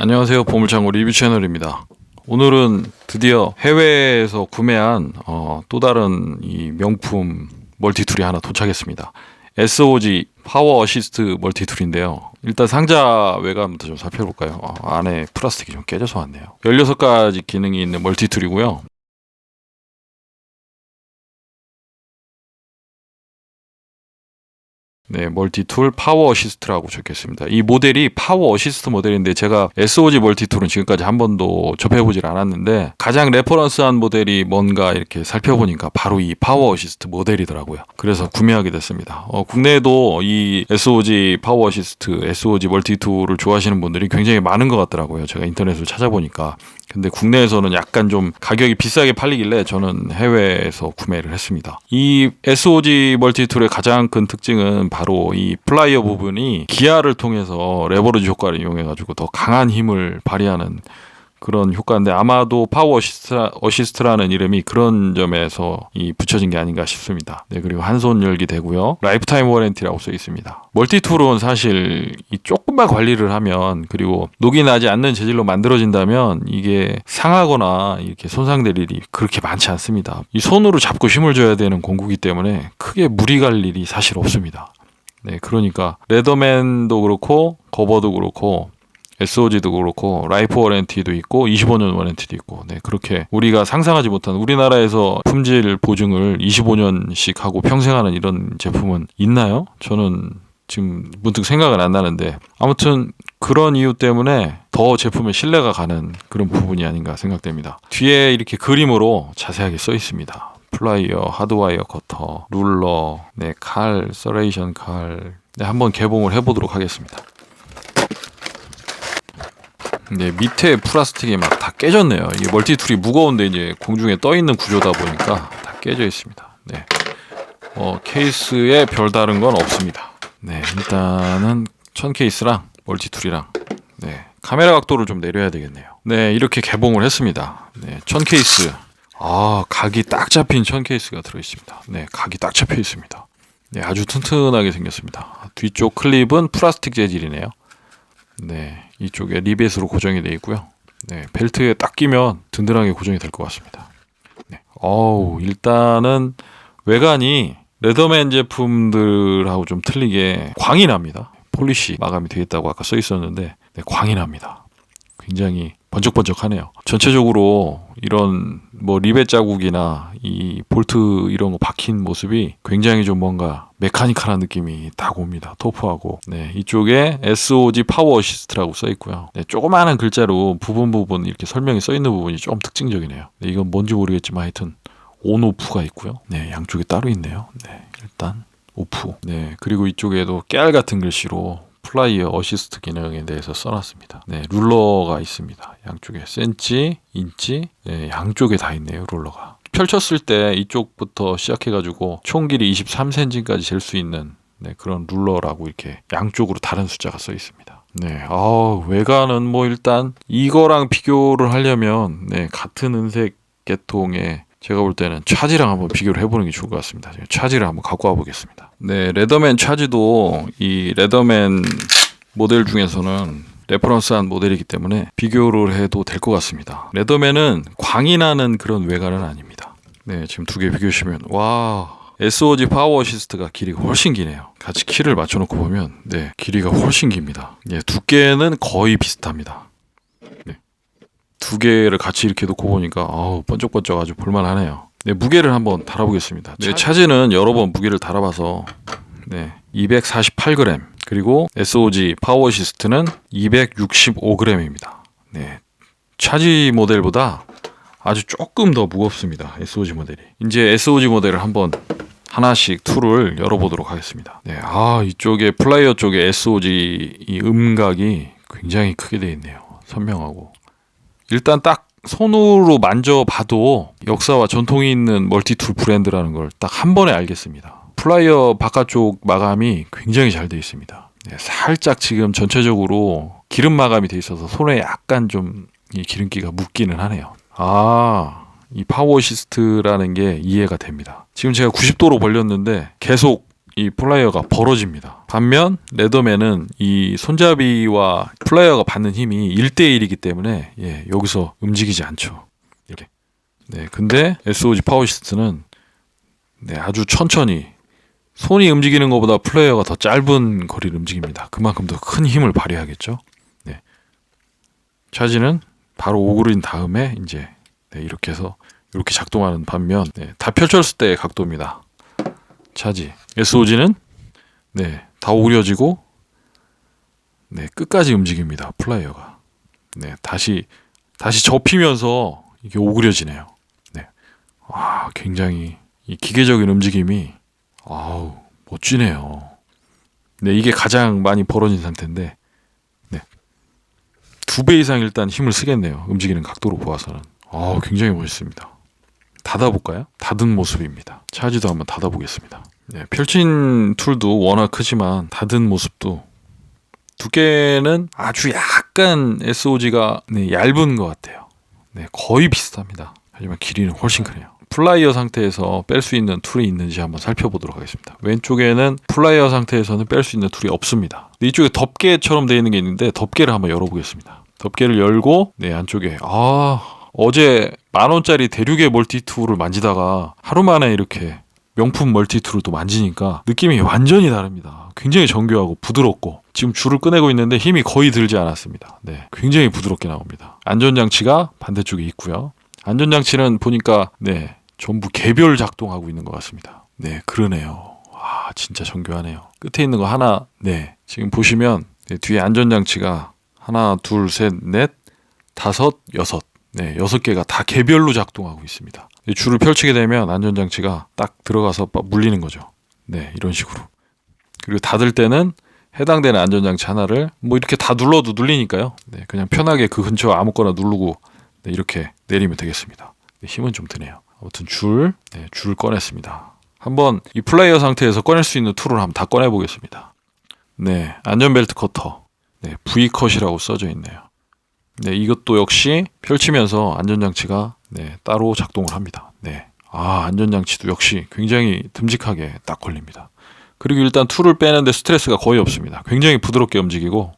안녕하세요. 보물창고 리뷰 채널입니다. 오늘은 드디어 해외에서 구매한 또 다른 이 명품 멀티툴이 하나 도착했습니다. SOG 파워 어시스트 멀티툴인데요. 일단 상자 외관부터 좀 살펴볼까요? 안에 플라스틱이 좀 깨져서 왔네요. 16가지 기능이 있는 멀티툴이고요. 네, 멀티툴 파워 어시스트라고 적혀있습니다. 이 모델이 파워 어시스트 모델인데 제가 SOG 멀티툴은 지금까지 한 번도 접해보질 않았는데 가장 레퍼런스한 모델이 뭔가 이렇게 살펴보니까 바로 이 파워 어시스트 모델이더라고요. 그래서 구매하게 됐습니다. 국내에도 이 SOG 파워 어시스트, SOG 멀티툴을 좋아하시는 분들이 굉장히 많은 것 같더라고요. 제가 인터넷으로 찾아보니까. 근데 국내에서는 약간 좀 가격이 비싸게 팔리길래 저는 해외에서 구매를 했습니다. 이 SOG 멀티툴의 가장 큰 특징은 바로 이 플라이어 부분이 기아를 통해서 레버리지 효과를 이용해 가지고 더 강한 힘을 발휘하는 그런 효과인데 아마도 파워 어시스트라는 이름이 그런 점에서 붙여진 게 아닌가 싶습니다. 네, 그리고 한 손 열기 되고요. 라이프타임 워런티라고 써 있습니다. 멀티툴은 사실 이 조금만 관리를 하면 그리고 녹이 나지 않는 재질로 만들어진다면 이게 상하거나 이렇게 손상될 일이 그렇게 많지 않습니다. 이 손으로 잡고 힘을 줘야 되는 공구기 때문에 크게 무리 갈 일이 사실 없습니다. 네, 그러니까 레더맨도 그렇고 거버도 그렇고 SOG도 그렇고 라이프 워런티도 있고 25년 워런티도 있고 네, 그렇게 우리가 상상하지 못한 우리나라에서 품질 보증을 25년씩 하고 평생 하는 이런 제품은 있나요? 저는 지금 문득 생각은 안 나는데 아무튼 그런 이유 때문에 더 제품에 신뢰가 가는 그런 부분이 아닌가 생각됩니다. 뒤에 이렇게 그림으로 자세하게 써 있습니다. 플라이어, 하드와이어 커터, 룰러, 네, 칼, 서레이션 칼. 네, 한번 개봉을 해보도록 하겠습니다. 네, 밑에 플라스틱이 막 다 깨졌네요. 이게 멀티툴이 무거운데 이제 공중에 떠 있는 구조다 보니까 다 깨져 있습니다. 네, 케이스에 별다른 건 없습니다. 네, 일단은 천 케이스랑 멀티툴이랑 네, 카메라 각도를 좀 내려야 되겠네요. 네, 이렇게 개봉을 했습니다. 네, 천 케이스. 각이 딱 잡힌 천 케이스가 들어있습니다. 네, 각이 딱 잡혀 있습니다. 네, 아주 튼튼하게 생겼습니다. 뒤쪽 클립은 플라스틱 재질이네요. 네, 이쪽에 리벳으로 고정이 되어 있고요. 네, 벨트에 딱 끼면 든든하게 고정이 될 것 같습니다. 네, 일단은 외관이 레더맨 제품들하고 좀 틀리게 광이 납니다. 폴리시 마감이 되어 있다고 아까 써 있었는데 네, 광이 납니다. 굉장히 번쩍번쩍하네요. 전체적으로 이런 리벳 자국이나 이 볼트 이런 거 박힌 모습이 굉장히 좀 뭔가 메카니컬한 느낌이 딱 옵니다. 터프하고. 네, 이쪽에 SOG 파워 어시스트라고 써 있고요. 네, 조그마한 글자로 부분 이렇게 설명이 써 있는 부분이 좀 특징적이네요. 네, 이건 뭔지 모르겠지만 하여튼 온 오프가 있고요. 네, 양쪽에 따로 있네요. 네, 일단 오프. 네, 그리고 이쪽에도 깨알 같은 글씨로 플라이어 어시스트 기능에 대해서 써놨습니다. 네, 룰러가 있습니다. 양쪽에 센치, 인치, 네, 양쪽에 다 있네요. 룰러가. 펼쳤을 때 이쪽부터 시작해가지고 총 길이 23cm까지 잴 수 있는 네, 그런 룰러라고 이렇게 양쪽으로 다른 숫자가 써 있습니다. 네, 외관은 일단 이거랑 비교를 하려면 네, 같은 은색 계통의 제가 볼 때는 차지랑 한번 비교를 해보는 게 좋을 것 같습니다. 차지를 한번 갖고 와 보겠습니다. 네, 레더맨 차지도 이 레더맨 모델 중에서는 레퍼런스한 모델이기 때문에 비교를 해도 될 것 같습니다. 레더맨은 광이 나는 그런 외관은 아닙니다. 네, 지금 두 개 비교하시면 와, SOG 파워 어시스트가 길이가 훨씬 기네요. 같이 키를 맞춰놓고 보면 네, 길이가 훨씬 깁니다. 네, 두께는 거의 비슷합니다. 네. 두 개를 같이 이렇게 놓고 보니까 번쩍번쩍 아주 볼만하네요. 네, 무게를 한번 달아보겠습니다. 네, 차지는 여러 번 무게를 달아봐서 네, 248g 그리고 SOG 파워 어시스트는 265g입니다. 네, 차지 모델보다 아주 조금 더 무겁습니다. SOG 모델이. 이제 SOG 모델을 한번 하나씩 툴을 열어보도록 하겠습니다. 네, 이쪽에 플라이어 쪽에 SOG 이 음각이 굉장히 크게 되어 있네요. 선명하고. 일단 딱 손으로 만져봐도 역사와 전통이 있는 멀티툴 브랜드라는 걸 딱 한 번에 알겠습니다. 플라이어 바깥쪽 마감이 굉장히 잘 되어 있습니다. 네, 살짝 지금 전체적으로 기름 마감이 되어 있어서 손에 약간 좀 이 기름기가 묻기는 하네요. 이 파워 어시스트라는 게 이해가 됩니다. 지금 제가 90도로 벌렸는데 계속 이 플라이어가 벌어집니다. 반면 레더맨은 이 손잡이와 플라이어가 받는 힘이 1대1이기 때문에 여기서 움직이지 않죠. 이렇게. 네, 근데 SOG 파워시스트는 아주 천천히 손이 움직이는 것보다 플레이어가 더 짧은 거리를 움직입니다. 그만큼 더 큰 힘을 발휘하겠죠. 네. 차지는 바로 오그린 다음에 이제 이렇게 해서 이렇게 작동하는 반면 다 펼쳤을 때의 각도입니다. 차지. SOG는 다 오그려지고 끝까지 움직입니다. 플라이어가. 다시 접히면서 이게 오그려지네요. 굉장히 이 기계적인 움직임이 멋지네요. 이게 가장 많이 벌어진 상태인데 2배 이상 일단 힘을 쓰겠네요. 움직이는 각도로 보아서는. 굉장히 멋있습니다. 닫아볼까요? 닫은 모습입니다. 차지도 한번 닫아보겠습니다. 펼친 툴도 워낙 크지만 닫은 모습도 두께는 아주 약간 SOG가 얇은 것 같아요. 거의 비슷합니다. 하지만 길이는 훨씬 크네요. 플라이어 상태에서 뺄 수 있는 툴이 있는지 한번 살펴보도록 하겠습니다. 왼쪽에는 플라이어 상태에서는 뺄 수 있는 툴이 없습니다. 이쪽에 덮개처럼 되어 있는 게 있는데 덮개를 한번 열어보겠습니다. 덮개를 열고 안쪽에 어제 10,000원짜리 대륙의 멀티툴을 만지다가 하루 만에 이렇게 명품 멀티툴을 또 만지니까 느낌이 완전히 다릅니다. 굉장히 정교하고 부드럽고 지금 줄을 꺼내고 있는데 힘이 거의 들지 않았습니다. 굉장히 부드럽게 나옵니다. 안전장치가 반대쪽에 있고요. 안전장치는 보니까 전부 개별 작동하고 있는 것 같습니다. 그러네요. 진짜 정교하네요. 끝에 있는 거 하나, 지금 보시면 뒤에 안전장치가 하나, 둘, 셋, 넷, 다섯, 여섯. 6개가 다 개별로 작동하고 있습니다. 줄을 펼치게 되면 안전장치가 딱 들어가서 물리는 거죠. 이런 식으로. 그리고 닫을 때는 해당되는 안전장치 하나를 이렇게 다 눌러도 눌리니까요. 그냥 편하게 그 근처 아무거나 누르고 이렇게 내리면 되겠습니다. 힘은 좀 드네요. 아무튼 줄을 꺼냈습니다. 한번 이 플레이어 상태에서 꺼낼 수 있는 툴을 한번 다 꺼내 보겠습니다. 안전벨트 커터. V컷이라고 써져 있네요. 이것도 역시 펼치면서 안전장치가 따로 작동을 합니다. 안전장치도 역시 굉장히 듬직하게 딱 걸립니다. 그리고 일단 툴을 빼는데 스트레스가 거의 없습니다. 굉장히 부드럽게 움직이고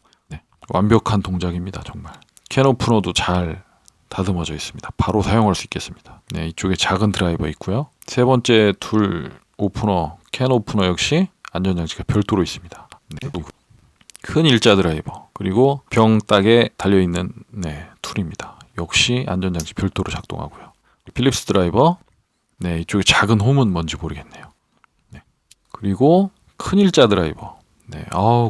완벽한 동작입니다. 정말. 캔 오프너도 잘 다듬어져 있습니다. 바로 사용할 수 있겠습니다. 이쪽에 작은 드라이버 있고요. 세 번째 툴 오프너, 캔 오프너 역시 안전장치가 별도로 있습니다. 큰 일자 드라이버 그리고 병딱에 달려있는 툴입니다. 역시 안전장치 별도로 작동하고요. 필립스 드라이버 이쪽에 작은 홈은 뭔지 모르겠네요. 그리고 큰 일자 드라이버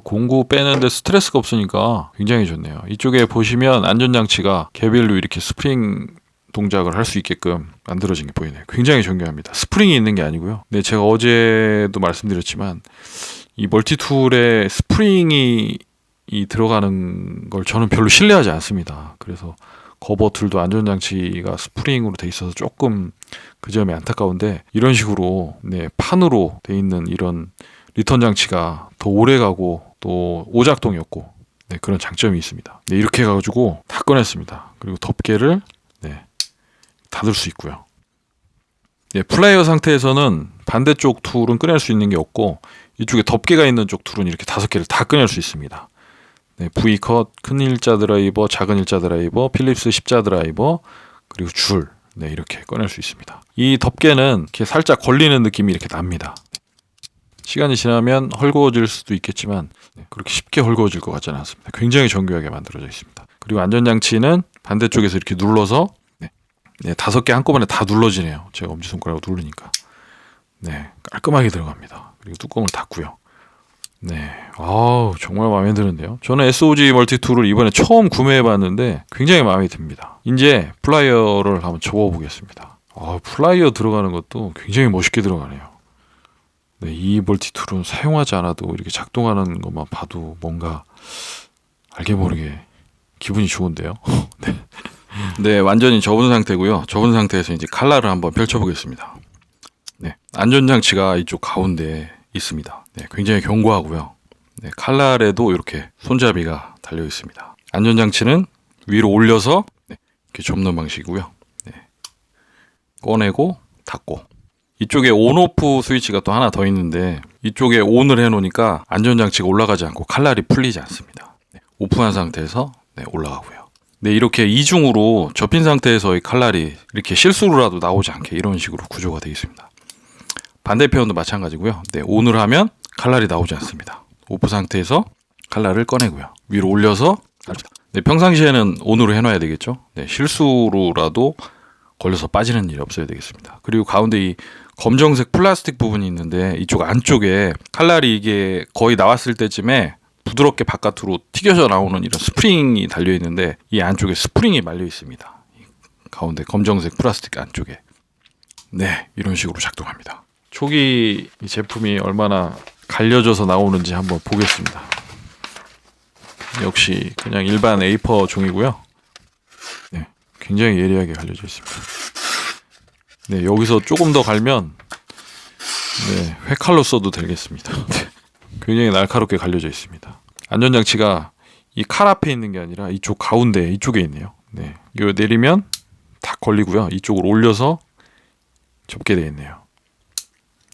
공구 빼는데 스트레스가 없으니까 굉장히 좋네요. 이쪽에 보시면 안전장치가 개별로 이렇게 스프링 동작을 할 수 있게끔 만들어진 게 보이네요. 굉장히 정교합니다. 스프링이 있는 게 아니고요. 제가 어제도 말씀드렸지만 이 멀티툴에 스프링이 들어가는 걸 저는 별로 신뢰하지 않습니다. 그래서 거버툴도 안전장치가 스프링으로 돼 있어서 조금 그 점이 안타까운데 이런 식으로 판으로 돼 있는 이런 리턴 장치가 더 오래 가고 또 오작동이 없고 그런 장점이 있습니다. 이렇게 해가지고 다 꺼냈습니다. 그리고 덮개를 닫을 수 있고요. 플레이어 상태에서는 반대쪽 툴은 꺼낼 수 있는 게 없고 이쪽에 덮개가 있는 쪽 툴은 이렇게 5개를 다 꺼낼 수 있습니다. V컷, 큰 일자 드라이버, 작은 일자 드라이버, 필립스 십자 드라이버, 그리고 줄 이렇게 꺼낼 수 있습니다. 이 덮개는 이렇게 살짝 걸리는 느낌이 이렇게 납니다. 시간이 지나면 헐거워질 수도 있겠지만 그렇게 쉽게 헐거워질 것 같지는 않습니다. 굉장히 정교하게 만들어져 있습니다. 그리고 안전장치는 반대쪽에서 이렇게 눌러서 5개 한꺼번에 다 눌러지네요. 제가 엄지손가락으로 누르니까 깔끔하게 들어갑니다. 그리고 뚜껑을 닫고요. 정말 마음에 드는데요. 저는 SOG 멀티툴을 이번에 처음 구매해봤는데 굉장히 마음에 듭니다. 이제 플라이어를 한번 접어보겠습니다. 플라이어 들어가는 것도 굉장히 멋있게 들어가네요. 이 멀티툴은 사용하지 않아도 이렇게 작동하는 것만 봐도 뭔가 알게 모르게 기분이 좋은데요. 완전히 접은 상태고요. 접은 상태에서 이제 칼날을 한번 펼쳐보겠습니다. 안전장치가 이쪽 가운데에 있습니다. 굉장히 견고하고요. 칼날에도 이렇게 손잡이가 달려 있습니다. 안전장치는 위로 올려서 이렇게 접는 방식이고요. 꺼내고 닫고 이쪽에 온오프 스위치가 또 하나 더 있는데 이쪽에 ON을 해놓으니까 안전장치가 올라가지 않고 칼날이 풀리지 않습니다. 네, 오픈한 상태에서 올라가고요. 네, 이렇게 이중으로 접힌 상태에서 이 칼날이 이렇게 실수로라도 나오지 않게 이런 식으로 구조가 되어 있습니다. 반대편도 마찬가지고요. 네, ON을 하면 칼날이 나오지 않습니다. 오프 상태에서 칼날을 꺼내고요. 위로 올려서 네, 평상시에는 ON으로 해놔야 되겠죠. 네, 실수로라도 걸려서 빠지는 일이 없어야 되겠습니다. 그리고 가운데 이 검정색 플라스틱 부분이 있는데 이쪽 안쪽에 칼날이 이게 거의 나왔을 때쯤에 부드럽게 바깥으로 튀겨져 나오는 이런 스프링이 달려 있는데 이 안쪽에 스프링이 말려 있습니다. 가운데 검정색 플라스틱 안쪽에. 네, 이런 식으로 작동합니다. 초기 이 제품이 얼마나 갈려져서 나오는지 한번 보겠습니다. 역시 그냥 일반 A4 종이고요. 네, 굉장히 예리하게 갈려져 있습니다. 네, 여기서 조금 더 갈면 네, 회칼로 써도 되겠습니다. 굉장히 날카롭게 갈려져 있습니다. 안전장치가 이 칼 앞에 있는 게 아니라 이쪽 가운데 이쪽에 있네요. 네, 이거 내리면 다 걸리고요. 이쪽으로 올려서 접게 되어 있네요.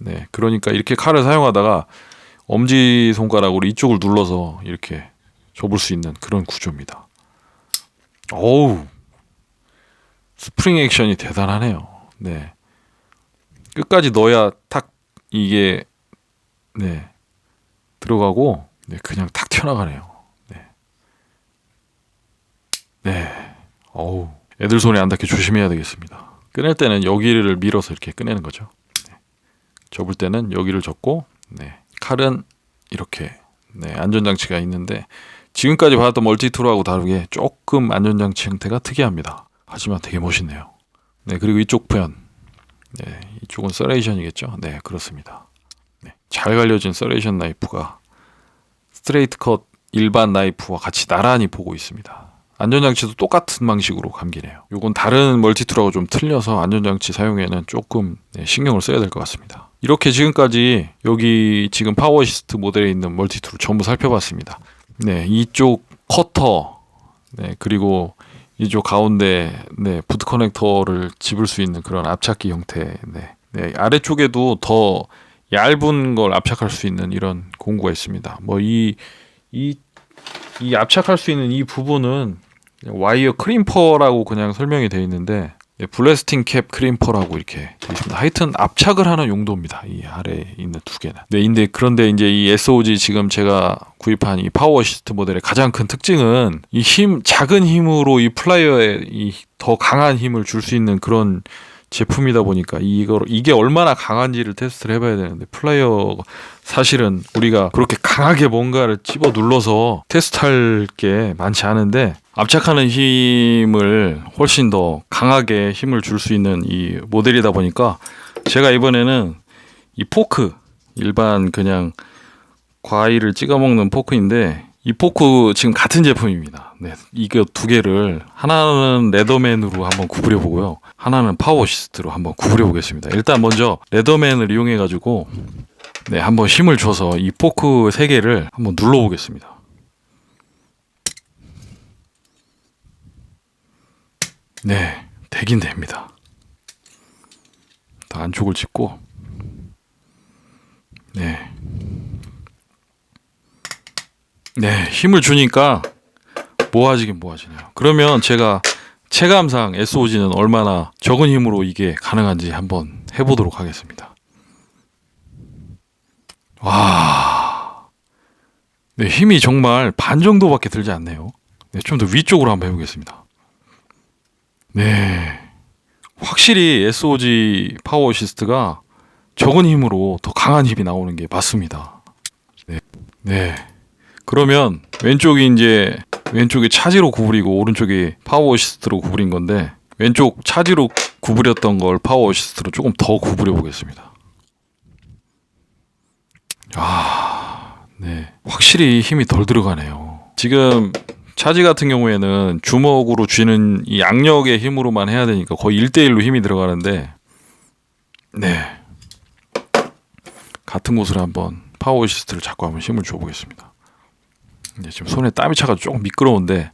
네, 그러니까 이렇게 칼을 사용하다가 엄지 손가락으로 이쪽을 눌러서 이렇게 접을 수 있는 그런 구조입니다. 어우, 스프링 액션이 대단하네요. 네, 끝까지 넣어야 탁 이게 네 들어가고 네, 그냥 탁 튀어나가네요. 네, 네, 어우, 애들 손에 안 닿게 조심해야 되겠습니다. 꺼낼 때는 여기를 밀어서 이렇게 꺼내는 거죠. 네. 접을 때는 여기를 접고 네, 칼은 이렇게 네, 안전장치가 있는데 지금까지 받았던 멀티툴하고 다르게 조금 안전장치 형태가 특이합니다. 하지만 되게 멋있네요. 네, 그리고 이쪽 편 네, 이쪽은 서레이션이겠죠. 네, 그렇습니다. 네, 잘 갈려진 서레이션 나이프가 스트레이트 컷 일반 나이프와 같이 나란히 보고 있습니다. 안전장치도 똑같은 방식으로 감기네요. 이건 다른 멀티툴하고 좀 틀려서 안전장치 사용에는 조금 네, 신경을 써야 될 것 같습니다. 이렇게 지금까지 여기 지금 파워 어시스트 모델에 있는 멀티툴을 전부 살펴봤습니다. 네, 이쪽 커터 네, 그리고 이쪽 가운데 네, 부트 커넥터를 집을 수 있는 그런 압착기 형태 네, 네, 아래쪽에도 더 얇은 걸 압착할 수 있는 이런 공구가 있습니다. 뭐 이 압착할 수 있는 이 부분은 와이어 크림퍼라고 그냥 설명이 되어 있는데 블래스팅 캡 크림퍼라고 이렇게 되어 있습니다. 하여튼 압착을 하는 용도입니다. 이 아래에 있는 두 개는. 네, 그런데 이제 이 SOG 지금 제가 구입한 이 파워 어시스트 모델의 가장 큰 특징은 이 작은 힘으로 이 플라이어에 이 더 강한 힘을 줄 수 있는 그런 제품이다 보니까 이게 얼마나 강한지를 테스트를 해봐야 되는데 플라이어가 사실은 우리가 그렇게 강하게 뭔가를 집어 눌러서 테스트할 게 많지 않은데 압착하는 힘을 훨씬 더 강하게 힘을 줄 수 있는 이 모델이다 보니까 제가 이번에는 이 포크 일반 그냥 과일을 찍어 먹는 포크인데 이 포크 지금 같은 제품입니다. 네, 이거 두 개를 하나는 레더맨으로 한번 구부려 보고요. 하나는 파워 어시스트로 한번 구부려 보겠습니다. 일단 먼저 레더맨을 이용해 가지고 네, 한번 힘을 줘서 이 포크 세 개를 한번 눌러 보겠습니다. 네, 되긴 됩니다. 안쪽을 짚고 네. 네, 힘을 주니까 모아지긴 모아지네요. 그러면 제가 체감상 SOG는 얼마나 적은 힘으로 이게 가능한지 한번 해보도록 하겠습니다. 와, 네, 힘이 정말 반 정도밖에 들지 않네요. 네, 좀 더 위쪽으로 한번 해보겠습니다. 네, 확실히 SOG 파워 어시스트가 적은 힘으로 더 강한 힘이 나오는 게 맞습니다. 네, 네. 그러면 왼쪽이 차지로 구부리고 오른쪽이 파워 어시스트로 구부린 건데 왼쪽 차지로 구부렸던 걸 파워 어시스트로 조금 더 구부려 보겠습니다. 아, 네, 확실히 힘이 덜 들어가네요. 지금 차지 같은 경우에는 주먹으로 쥐는 이 양력의 힘으로만 해야 되니까 거의 1대1로 힘이 들어가는데 네, 같은 곳으로 한번 파워 어시스트를 잡고 한번 힘을 줘 보겠습니다. 네, 지금 손에 땀이 차가지고 조금 미끄러운데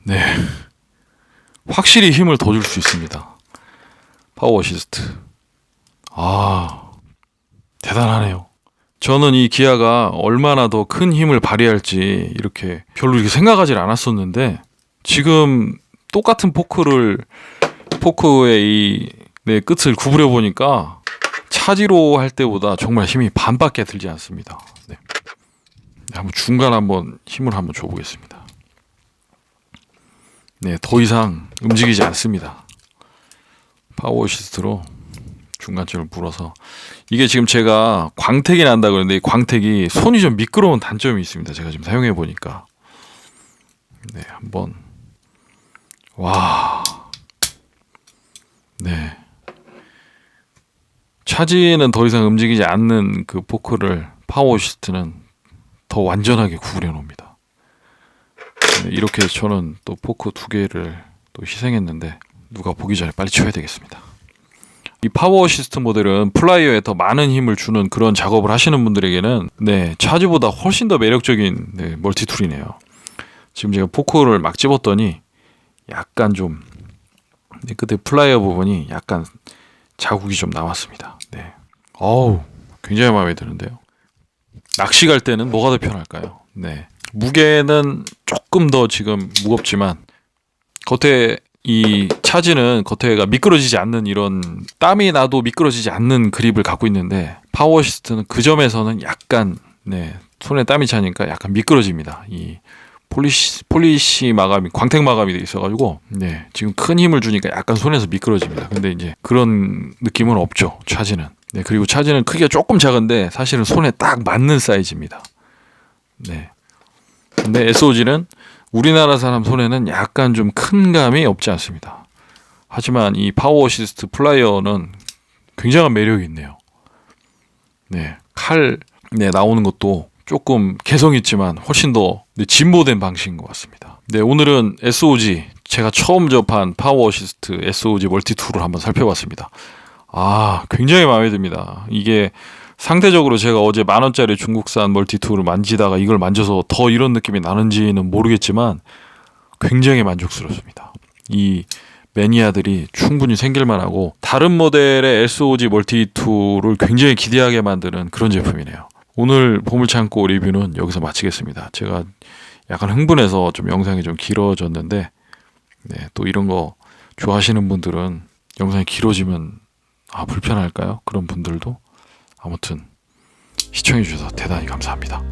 네, 확실히 힘을 더 줄 수 있습니다. 파워 어시스트. 대단하네요. 저는 이 기아가 얼마나 더 큰 힘을 발휘할지 이렇게 별로 이렇게 생각하지 않았었는데, 지금 똑같은 포크의 이 끝을 구부려 보니까 차지로 할 때보다 정말 힘이 반밖에 들지 않습니다. 네. 한번 중간 한번 힘을 한번 줘보겠습니다. 네, 더 이상 움직이지 않습니다. 파워 어시스트로 중간쯤을 불어서, 이게 지금 제가 광택이 난다 그러는데 이 광택이 손이 좀 미끄러운 단점이 있습니다. 제가 지금 사용해 보니까. 네, 한번. 와. 네. 차지는 더 이상 움직이지 않는 그 포크를 파워 어시스트는 더 완전하게 구부려 놓습니다. 네, 이렇게 저는 또 포크 2개를 또 희생했는데 누가 보기 전에 빨리 쳐야 되겠습니다. 이 파워 어시스트 모델은 플라이어에 더 많은 힘을 주는 그런 작업을 하시는 분들에게는 차지보다 훨씬 더 매력적인 멀티툴이네요. 지금 제가 포크를 막 집었더니 약간 좀 끝에 플라이어 부분이 약간 자국이 좀 남았습니다. 네. 굉장히 마음에 드는데요. 낚시 갈 때는 뭐가 더 편할까요? 네. 무게는 조금 더 지금 무겁지만 겉에 이 차지는 겉에가 미끄러지지 않는, 이런 땀이 나도 미끄러지지 않는 그립을 갖고 있는데, 파워 어시스트는 그 점에서는 약간 손에 땀이 차니까 약간 미끄러집니다. 이 폴리시 마감이, 광택 마감이 돼 있어가지고 지금 큰 힘을 주니까 약간 손에서 미끄러집니다. 근데 이제 그런 느낌은 없죠, 차지는. 그리고 차지는 크기가 조금 작은데 사실은 손에 딱 맞는 사이즈입니다. 근데 SOG는 우리나라 사람 손에는 약간 좀 큰 감이 없지 않습니다. 하지만 이 파워 어시스트 플라이어는 굉장한 매력이 있네요. 칼 나오는 것도 조금 개성 있지만 훨씬 더 진보된 방식인 것 같습니다. 오늘은 SOG, 제가 처음 접한 파워 어시스트 SOG 멀티툴을 한번 살펴봤습니다. 굉장히 마음에 듭니다. 이게 상대적으로 제가 어제 10,000원짜리 중국산 멀티툴을 만지다가 이걸 만져서 더 이런 느낌이 나는지는 모르겠지만 굉장히 만족스럽습니다. 이 매니아들이 충분히 생길만하고 다른 모델의 SOG 멀티툴을 굉장히 기대하게 만드는 그런 제품이네요. 오늘 보물창고 리뷰는 여기서 마치겠습니다. 제가 약간 흥분해서 좀 영상이 좀 길어졌는데, 또 이런 거 좋아하시는 분들은 영상이 길어지면 불편할까요? 그런 분들도. 아무튼 시청해 주셔서 대단히 감사합니다.